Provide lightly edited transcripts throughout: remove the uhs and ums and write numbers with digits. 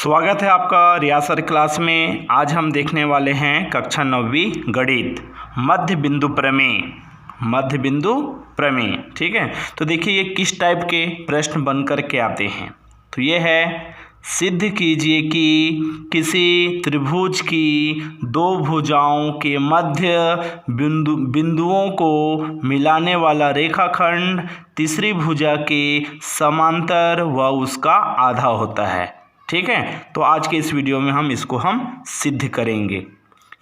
स्वागत है आपका रियासत क्लास में। आज हम देखने वाले हैं कक्षा 9वीं गणित मध्य बिंदु प्रमेय। ठीक है, तो देखिए ये किस टाइप के प्रश्न बन कर के आते हैं। तो ये है, सिद्ध कीजिए कि किसी त्रिभुज की दो भुजाओं के मध्य बिंदुओं को मिलाने वाला रेखाखंड तीसरी भुजा के समांतर व उसका आधा होता है। ठीक है, तो आज के इस वीडियो में हम सिद्ध करेंगे।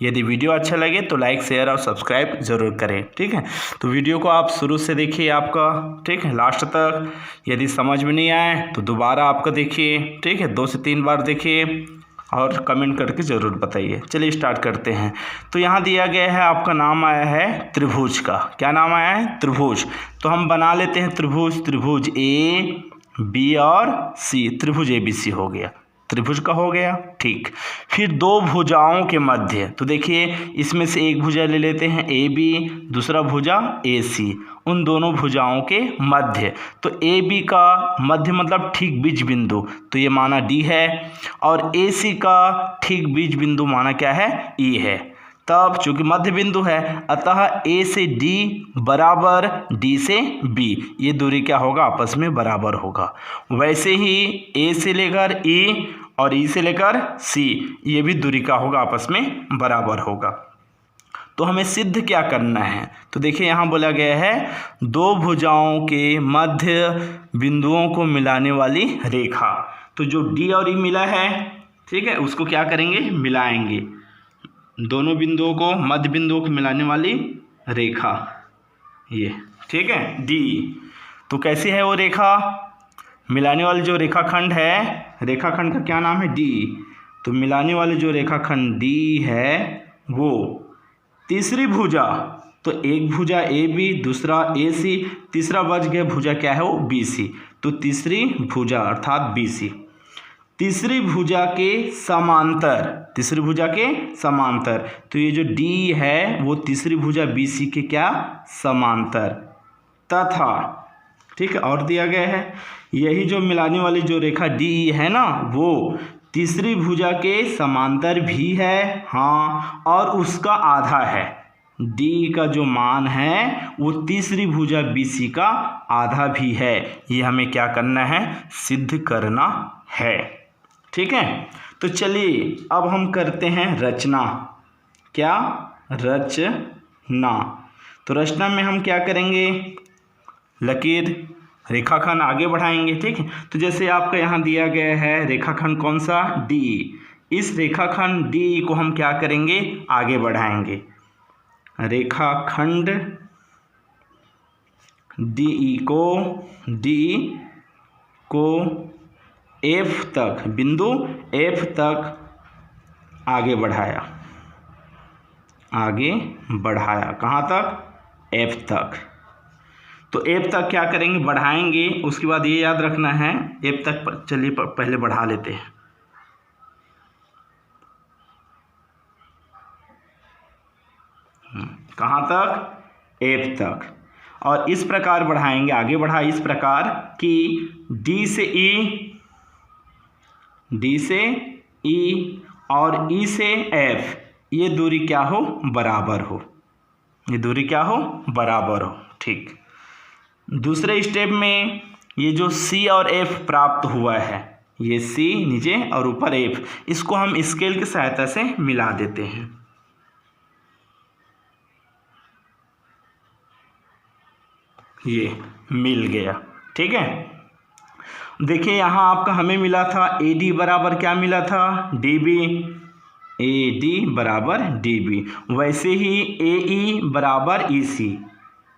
यदि वीडियो अच्छा लगे तो लाइक शेयर और सब्सक्राइब ज़रूर करें। ठीक है, तो वीडियो को आप शुरू से देखिए आपका, ठीक है, लास्ट तक। यदि समझ में नहीं आए तो दोबारा आपका देखिए, ठीक है, 2 से 3 बार देखिए और कमेंट करके ज़रूर बताइए। चलिए स्टार्ट करते हैं। तो यहाँ दिया गया है, आपका नाम आया है त्रिभुज का। क्या नाम आया है? त्रिभुज। तो हम बना लेते हैं त्रिभुज ए बी और सी। त्रिभुज ABC हो गया, त्रिभुज का हो गया। ठीक, फिर दो भुजाओं के मध्य, तो देखिए इसमें से एक भुजा ले लेते हैं AB, दूसरा भुजा AC। उन दोनों भुजाओं के मध्य, तो AB का मध्य मतलब ठीक बीज बिंदु, तो ये माना D है, और AC का ठीक बीज बिंदु माना क्या है? E है। तब चूंकि मध्य बिंदु है, अतः A से D बराबर D से B, ये दूरी क्या होगा? आपस में बराबर होगा। वैसे ही A से लेकर E और E से लेकर C, ये भी दूरी का होगा? आपस में बराबर होगा। तो हमें सिद्ध क्या करना है? तो देखिए यहाँ बोला गया है, दो भुजाओं के मध्य बिंदुओं को मिलाने वाली रेखा। तो जो D और E मिला है, ठीक है, उसको क्या करेंगे? मिलाएंगे। दोनों बिंदुओं को, मध्य बिंदुओं को मिलाने वाली रेखा, ये, ठीक है, D। तो कैसी है वो रेखा? मिलाने वाली जो रेखाखंड है, रेखाखंड का क्या नाम है? D। तो मिलाने वाले जो रेखाखंड D है वो तीसरी भुजा, तो एक भुजा AB, दूसरा AC, तीसरा बच गया भुजा क्या है? वो BC। तो तीसरी भुजा अर्थात BC, तीसरी भुजा के समांतर, तीसरी भुजा के समांतर। तो ये जो D है वो तीसरी भुजा BC के क्या? समांतर। तथा, ठीक है, और दिया गया है, यही जो मिलाने वाली जो रेखा DE है ना, वो तीसरी भुजा के समांतर भी है, हाँ, और उसका आधा है। D का जो मान है वो तीसरी भुजा BC का आधा भी है। ये हमें क्या करना है? सिद्ध करना है। ठीक है, तो चलिए अब हम करते हैं रचना। क्या? रचना। तो रचना में हम क्या करेंगे? लकीर, रेखाखंड आगे बढ़ाएंगे। ठीक है, तो जैसे आपका यहाँ दिया गया है रेखाखंड कौन सा? D। इस रेखाखंड D को हम क्या करेंगे? आगे बढ़ाएंगे। रेखाखंड DE को F तक, बिंदु F तक आगे बढ़ाया। कहाँ तक? F तक। तो F तक क्या करेंगे? बढ़ाएंगे। उसके बाद ये याद रखना है, F तक चलिए पहले बढ़ा लेते हैं। कहाँ तक? F तक। और इस प्रकार बढ़ाएंगे, आगे बढ़ा इस प्रकार कि D से E और E से F, ये दूरी क्या हो? बराबर हो। ये दूरी क्या हो? बराबर हो। ठीक, दूसरे स्टेप में ये जो C और F प्राप्त हुआ है, ये C नीचे और ऊपर F, इसको हम स्केल की सहायता से मिला देते हैं। ये मिल गया। ठीक है, देखिए यहाँ आपका हमें मिला था AD बराबर क्या मिला था? DB। AD बराबर DB। वैसे ही AE बराबर EC,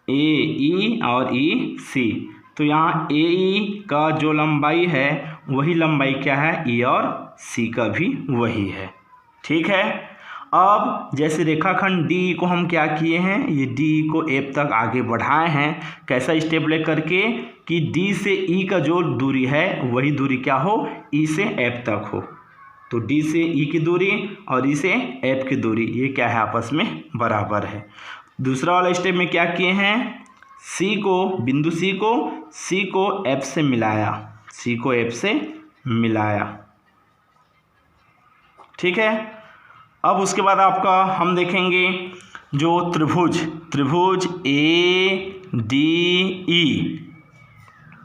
AE और EC। तो यहाँ AE का जो लंबाई है वही लंबाई क्या है? E और C का भी वही है। ठीक है, अब जैसे रेखाखंड D को हम क्या किए हैं? ये D को F तक आगे बढ़ाए हैं। कैसा स्टेप ले करके कि D से E का जो दूरी है वही दूरी क्या हो? E से F तक हो। तो D से E की दूरी और E से F की दूरी, ये क्या है? आपस में बराबर है। दूसरा वाला स्टेप में क्या किए हैं? बिंदु C को F से मिलाया, ठीक है। अब उसके बाद आपका हम देखेंगे जो त्रिभुज ADE,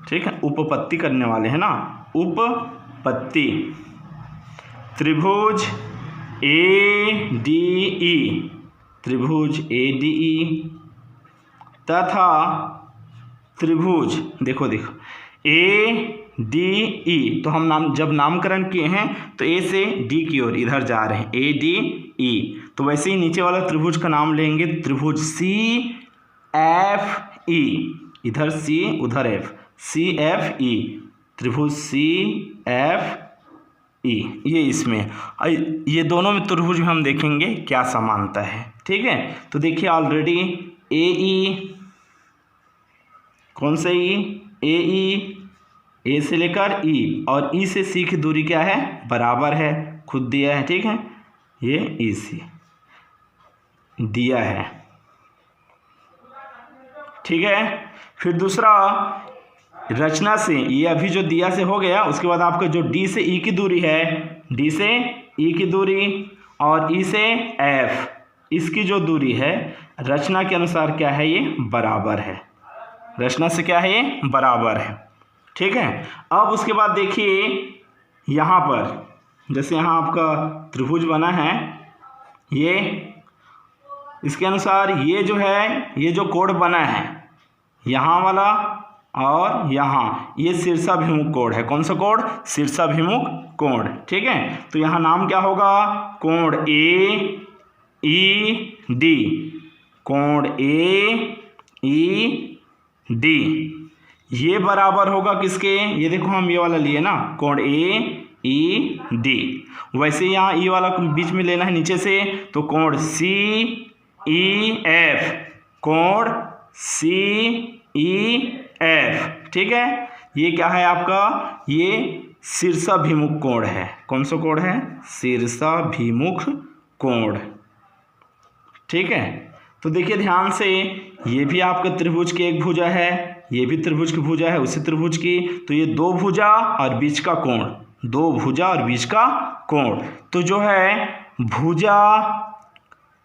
ठीक है, उपपत्ति करने वाले हैं ना, उपपत्ति त्रिभुज ADE तथा त्रिभुज देखो ADE, तो हम जब नामकरण किए हैं तो A से D की ओर इधर जा रहे हैं, ADE, तो वैसे ही नीचे वाला त्रिभुज का नाम लेंगे त्रिभुज CFE, इधर C उधर F, CFE, त्रिभुज CFE, ये इसमें ये दोनों में त्रिभुज में हम देखेंगे क्या समानता है, ठीक है। तो देखिए ऑलरेडी AE, कौन सा AE, A से लेकर E और E से C की दूरी क्या है, बराबर है, खुद दिया है, ठीक है, ये EC दिया है, ठीक है। फिर दूसरा रचना से, ये अभी जो दिया से हो गया, उसके बाद आपका जो D से E की दूरी है, D से E की दूरी और E से F, इसकी जो दूरी है रचना के अनुसार क्या है, ये बराबर है, रचना से क्या है, ये बराबर है, ठीक है। अब उसके बाद देखिए यहाँ पर, जैसे यहाँ आपका त्रिभुज बना है, ये इसके अनुसार ये जो है, ये जो कोण बना है यहाँ वाला और यहाँ, ये शीर्षाभिमुख कोण है। कौन सा कोण, शीर्षाभिमुख कोण, ठीक है। तो यहाँ नाम क्या होगा, कोण AED, कोण AED, ये बराबर होगा किसके, ये देखो हम ये वाला लिए ना, कोण AED, वैसे यहाँ E वाला बीच में लेना है नीचे से, तो कोण CEF, कोण CEF, ठीक है। ये क्या है आपका, ये शीर्षाभिमुख कोण है। कौन सा कोण है, शीर्षाभिमुख कोण, ठीक है। तो देखिए ध्यान से, ये भी आपका त्रिभुज की एक भुजा है, ये भी त्रिभुज की भुजा है उसी त्रिभुज की, तो ये दो भुजा और बीच का कोण, दो भुजा और बीच का कोण, तो जो है भुजा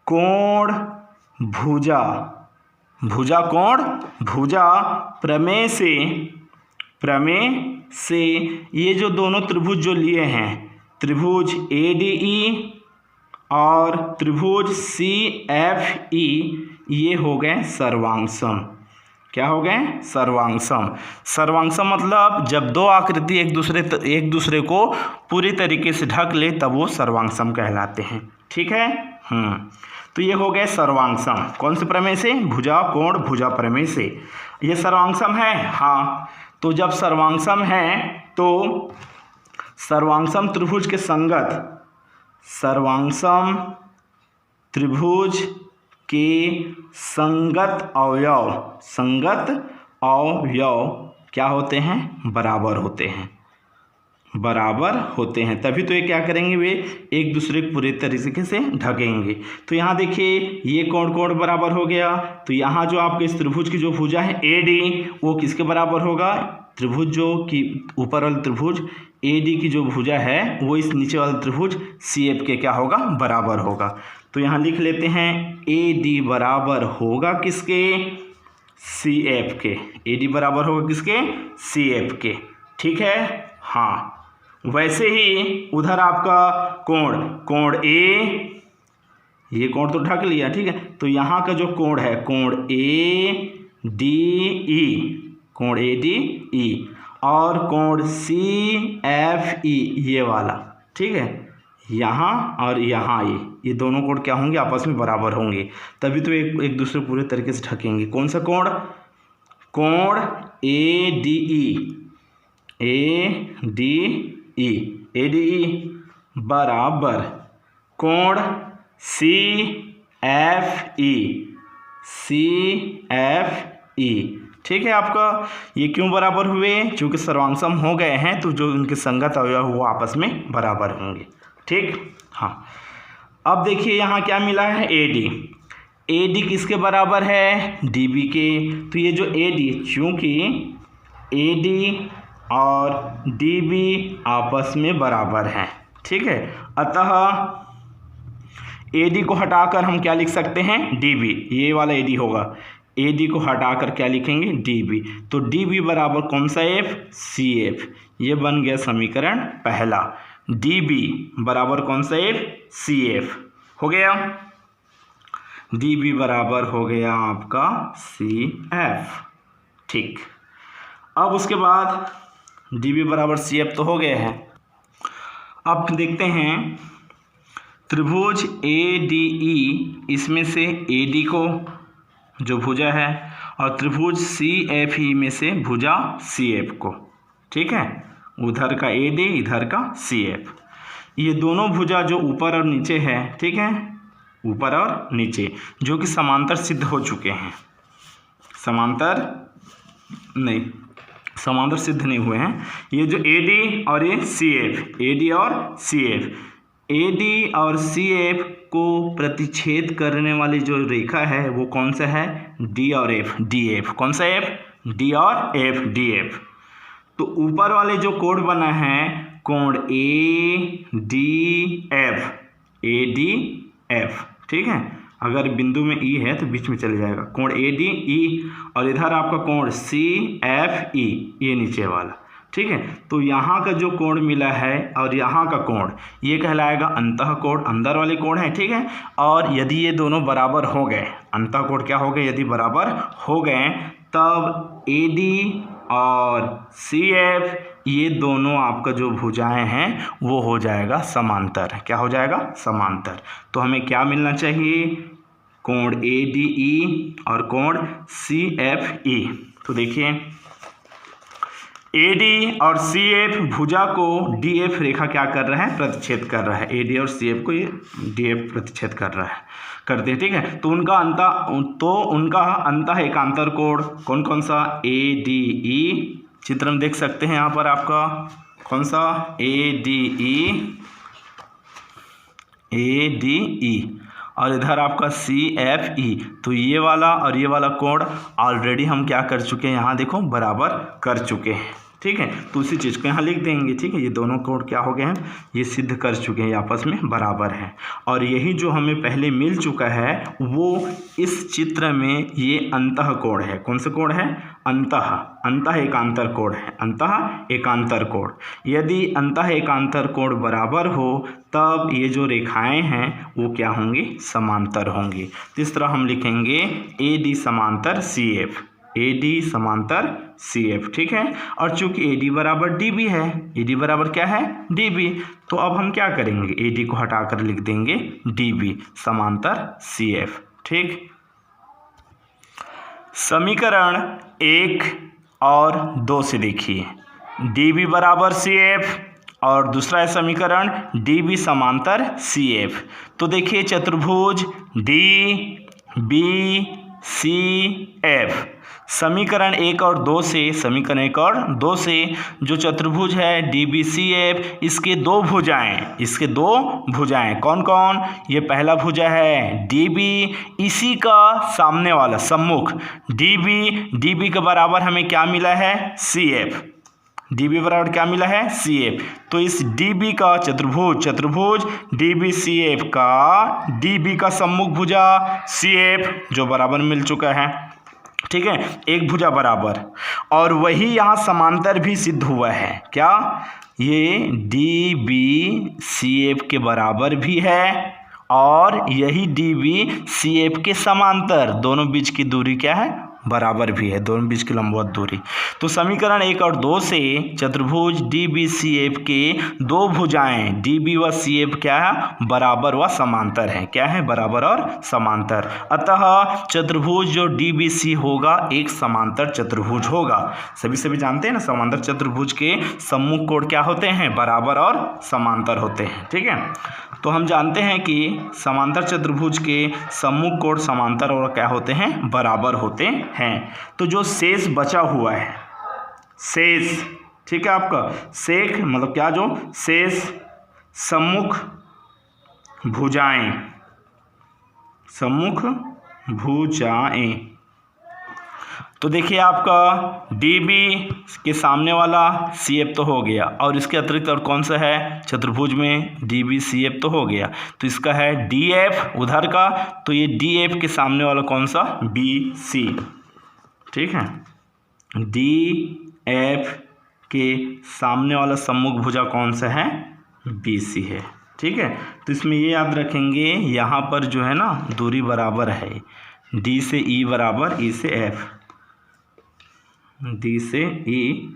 कोण भुजा, भुजा कोण भुजा, प्रमेय से ये जो दोनों त्रिभुज जो लिए हैं, त्रिभुज ADE और त्रिभुज CFE, ये हो गए सर्वांगसम। क्या हो गए, सर्वांगसम। सर्वांगसम मतलब जब दो आकृति एक दूसरे को पूरी तरीके से ढक ले तब वो सर्वांगसम कहलाते हैं, ठीक है। तो ये हो गए सर्वांगसम। कौन से प्रमेय से, भुजा कोण भुजा प्रमेय से ये सर्वांगसम है। हाँ, तो जब सर्वांगसम है तो सर्वांगसम त्रिभुज के संगत, सर्वांगसम त्रिभुज के संगत अवयव क्या होते हैं, बराबर होते हैं, तभी तो ये क्या करेंगे, वे एक दूसरे को पूरे तरीके से ढकेंगे। तो यहाँ देखिए ये कोण बराबर हो गया, तो यहाँ जो आपके इस त्रिभुज की जो भुजा है AD, वो किसके बराबर होगा, त्रिभुज जो कि ऊपर वाले त्रिभुज AD की जो भुजा है वो इस नीचे वाले त्रिभुज CF के क्या होगा, बराबर होगा। तो यहाँ लिख लेते हैं AD बराबर होगा किसके, CF के, AD बराबर होगा किसके, CF के, ठीक है। हाँ, वैसे ही उधर आपका कोण A, ये कोण तो ढक लिया, ठीक है। तो यहाँ का जो कोण है, कोण ADE और कोण CFE, ये वाला, ठीक है, यहाँ और यहाँ, ये दोनों कोण क्या होंगे, आपस में बराबर होंगे, तभी तो एक दूसरे पूरे तरीके से ढकेंगे। कौन सा कोण, कोण ADE बराबर कोण CFE, ठीक है। आपका ये क्यों बराबर हुए, क्योंकि सर्वांगसम हो गए हैं, तो जो उनके संगत अवयव वो आपस में बराबर होंगे, ठीक। हाँ, अब देखिए यहाँ क्या मिला है, AD किसके बराबर है, DB के। तो ये जो AD, चूँकि AD और DB आपस में बराबर हैं, ठीक है। अतः AD को हटाकर हम क्या लिख सकते हैं, DB, ये वाला AD होगा। AD को हटाकर क्या लिखेंगे, DB। तो DB बराबर कौन सा F, CF। ये बन गया समीकरण पहला। DB बराबर कौन सा F, CF हो गया। DB बराबर हो गया आपका CF। ठीक, अब उसके बाद DB बराबर CF तो हो गया है। अब देखते हैं त्रिभुज ADE, इसमें से AD को जो भुजा है और त्रिभुज CFE में से भुजा CF को, ठीक है, उधर का AD इधर का CF, ये दोनों भुजा जो ऊपर और नीचे है, ठीक है, ऊपर और नीचे, जो कि समांतर सिद्ध हो चुके हैं। समांतर सिद्ध नहीं हुए हैं। ये जो AD और ये CF, AD और CF, AD और CF को प्रतिच्छेद करने वाली जो रेखा है वो कौन सा है, D और F, DF। कौन सा F, D और F, DF। तो ऊपर वाले जो कोण बना है, कोण ADF, ADF, ठीक है। अगर बिंदु में E है तो बीच में चले जाएगा, कोण ADE, और इधर आपका कोण CFE, ये नीचे वाला, ठीक है। तो यहाँ का जो कोण मिला है और यहाँ का कोण, ये कहलाएगा अंतः कोण, अंदर वाले कोण है, ठीक है। और यदि ये दोनों बराबर हो गए, अंतः कोण क्या हो गए, यदि बराबर हो गए, तब AD और CF, ये दोनों आपका जो भुजाएं हैं वो हो जाएगा समांतर। क्या हो जाएगा, समांतर। तो हमें क्या मिलना चाहिए, कोण ADE और कोण CFE। तो देखिए AD और CF भुजा को DF रेखा क्या कर रहा है, प्रतिच्छेद कर रहा है। AD और CF को ये DF प्रतिच्छेद कर रहा है, करते हैं, ठीक है। तो उनका अंतः एकांतर कोण कौन कौन सा, ADE, चित्र में देख सकते हैं यहाँ पर आपका कौन सा, ADE, और इधर आपका CFE। तो ये वाला और ये वाला कोण ऑलरेडी हम क्या कर चुके हैं, यहाँ देखो बराबर कर चुके हैं, ठीक है। तो उसी चीज़ को यहाँ लिख देंगे, ठीक है। ये दोनों कोण क्या हो गए हैं, ये सिद्ध कर चुके हैं, ये आपस में बराबर है। और यही जो हमें पहले मिल चुका है वो इस चित्र में ये अंतः कोण है। कौन सा कोण है, अंतः एकांतर कोण है, अंतः एकांतर कोण। यदि अंतः एकांतर कोण बराबर हो तब ये जो रेखाएं हैं वो क्या होंगी, समांतर होंगी। तो इस तरह हम लिखेंगे AD समांतर CF, AD समांतर CF, ठीक है। और चूंकि AD बराबर DB है, AD बराबर क्या है, DB, तो अब हम क्या करेंगे, AD को हटाकर लिख देंगे DB समांतर CF, ठीक। समीकरण 1 और 2 से देखिए, DB बराबर CF और दूसरा है समीकरण DB समांतर CF। तो देखिए चतुर्भुज DBCF, समीकरण 1 और 2 से जो चतुर्भुज है DBCF, इसके दो भुजाएं कौन कौन, ये पहला भुजा है DB, इसी का सामने वाला सम्मुख DB के बराबर हमें क्या मिला है, CF, DB बराबर क्या मिला है, CF। तो इस DB का चतुर्भुज DBCF का DB का सम्मुख भुजा CF जो बराबर मिल चुका है, ठीक है, एक भुजा बराबर। और वही यहाँ समांतर भी सिद्ध हुआ है, क्या, ये DBCF के बराबर भी है और यही DBCF के समांतर, दोनों बीच की दूरी क्या है, बराबर भी है, दोनों बीच की लंबवत दूरी। तो समीकरण 1 और 2 से चतुर्भुज DBCF के दो भुजाएं DB व CF क्या है, बराबर व समांतर है। क्या है, बराबर और समांतर। अतः चतुर्भुज जो DBC होगा एक समांतर चतुर्भुज होगा। सभी जानते हैं ना, समांतर चतुर्भुज के सम्मुख कोण क्या होते हैं, बराबर और समांतर होते हैं, ठीक है। तो हम जानते हैं कि समांतर चतुर्भुज के सम्मुख कोण समांतर और क्या होते हैं, बराबर होते हैं। तो जो शेष बचा हुआ है, शेष, ठीक है, आपका शेष मतलब क्या, जो शेष सम्मुख भुजाएं तो देखिए आपका डी बी के सामने वाला सी एफ तो हो गया, और इसके अतिरिक्त और कौन सा है चतुर्भुज में, डी बी सी एफ तो हो गया, तो इसका है डी एफ उधर का, तो ये डी एफ के सामने वाला कौन सा, बी सी। ठीक है, डी एफ के सामने वाला सम्मुख भुजा कौन सा है, बी सी है। ठीक है, तो इसमें ये याद रखेंगे यहाँ पर जो है ना दूरी बराबर है, डी से ई बराबर ई से एफ, डी से ई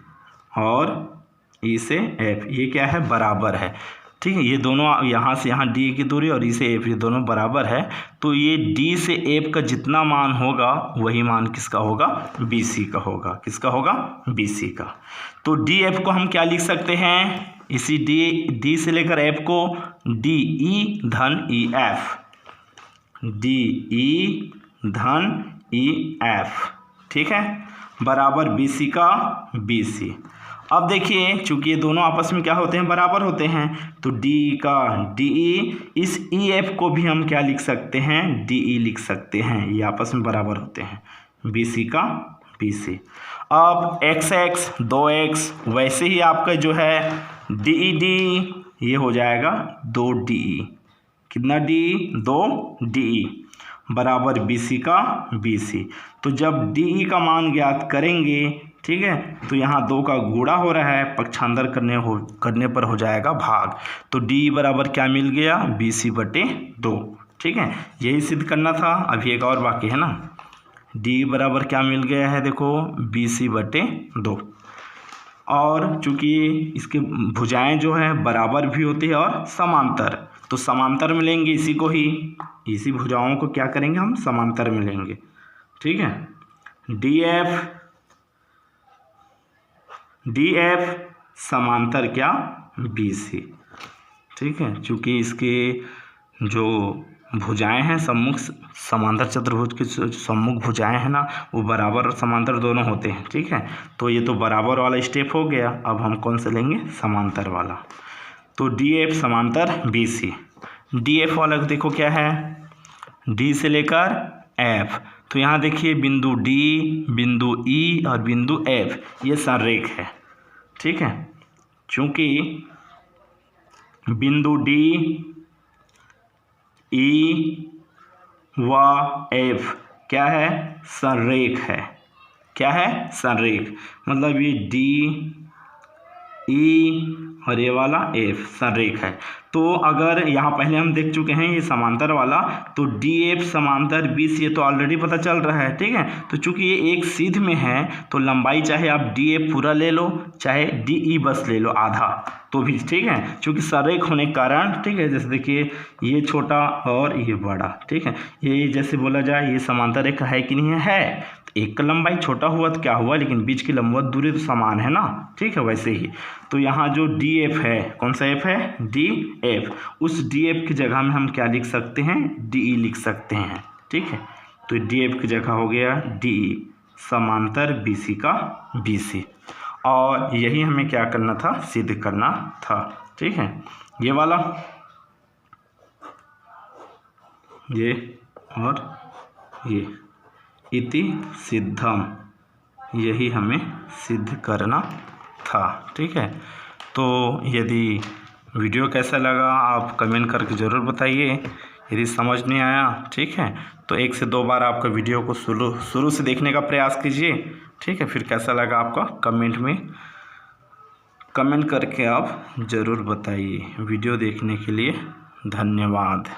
और ई से एफ, ये क्या है बराबर है। ठीक है, ये दोनों यहाँ से यहाँ डी की दूरी और ई से एफ ये दोनों बराबर है, तो ये डी से एफ का जितना मान होगा वही मान किसका होगा, बी सी का होगा। किसका होगा, बी सी का। तो डी एफ को हम क्या लिख सकते हैं, इसी डी से लेकर एफ को डी ई धन ई एफ, डी ई धन ई एफ। ठीक है, बराबर बी सी का बी सी। अब देखिए चूंकि ये दोनों आपस में क्या होते हैं, बराबर होते हैं, तो डी का डी ई, इस ई एफ को भी हम क्या लिख सकते हैं, डी ई लिख सकते हैं, ये आपस में बराबर होते हैं, बी सी का बी सी। अब एक्स एक्स 2x, वैसे ही आपका जो है डी ई डी ये हो जाएगा 2DE, कितना डी, 2DE बराबर बी सी का बी सी। तो जब DE का मान ज्ञात करेंगे, ठीक है, तो यहाँ 2 का गुणा हो रहा है, पक्षांतर करने पर हो जाएगा भाग, तो DE बराबर क्या मिल गया, BC/2। ठीक है, यही सिद्ध करना था, अभी एक और बाकी है ना, DE बराबर क्या मिल गया है, देखो BC/2। और चूंकि इसके भुजाएं जो है बराबर भी होती है और समांतर, तो समांतर मिलेंगे इसी को ही, इसी भुजाओं को क्या करेंगे हम, समांतर मिलेंगे। ठीक है, डी एफ समांतर क्या, बी सी। ठीक है, चूंकि इसके जो भुजाएं हैं सम्मुख समांतर चतुर्भुज के सम्मुख भुजाएं हैं ना, वो बराबर और समांतर दोनों होते हैं। ठीक है, तो ये तो बराबर वाला स्टेप हो गया, अब हम कौन सा लेंगे, समांतर वाला। तो डी एफ समांतर बी सी। डी एफ वाला देखो क्या है, डी से लेकर एफ, तो यहाँ देखिए बिंदु डी, बिंदु ई और बिंदु एफ ये संरेख है। ठीक है, चूंकि बिंदु डी, ई व एफ क्या है, संरेख है। क्या है, संरेख, मतलब ये डी, ई और ये वाला एफ संरेख है। तो अगर यहाँ पहले हम देख चुके हैं ये समांतर वाला, तो डी एफ समांतर बी सी, ये तो ऑलरेडी पता चल रहा है। ठीक है, तो चूंकि ये एक सीध में है, तो लंबाई चाहे आप डी एफ पूरा ले लो, चाहे डी ई बस ले लो आधा, तो भी ठीक है, चूंकि संरेख होने के कारण। ठीक है, जैसे देखिए ये छोटा और ये बड़ा, ठीक है, ये जैसे बोला जाए ये समांतर रेखा है कि नहीं है, एक का लंबाई छोटा हुआ तो क्या हुआ, लेकिन बीच की लंबवत दूरी तो समान है ना। ठीक है, वैसे ही तो यहाँ जो डी एफ है, कौन सा एफ है, डी एफ, उस डी एफ की जगह में हम क्या लिख सकते हैं, डी ई लिख सकते हैं। ठीक है, तो डी एफ की जगह हो गया डी ई समांतर बी सी का बी सी, और यही हमें क्या करना था, सिद्ध करना था। ठीक है, ये वाला, ये और ये इति सिद्धम, यही हमें सिद्ध करना था। ठीक है, तो यदि वीडियो कैसा लगा आप कमेंट करके ज़रूर बताइए, यदि समझ नहीं आया, ठीक है, तो 1 से 2 बार आपका वीडियो को शुरू से देखने का प्रयास कीजिए। ठीक है, फिर कैसा लगा आपका कमेंट में कमेंट करके आप ज़रूर बताइए। वीडियो देखने के लिए धन्यवाद।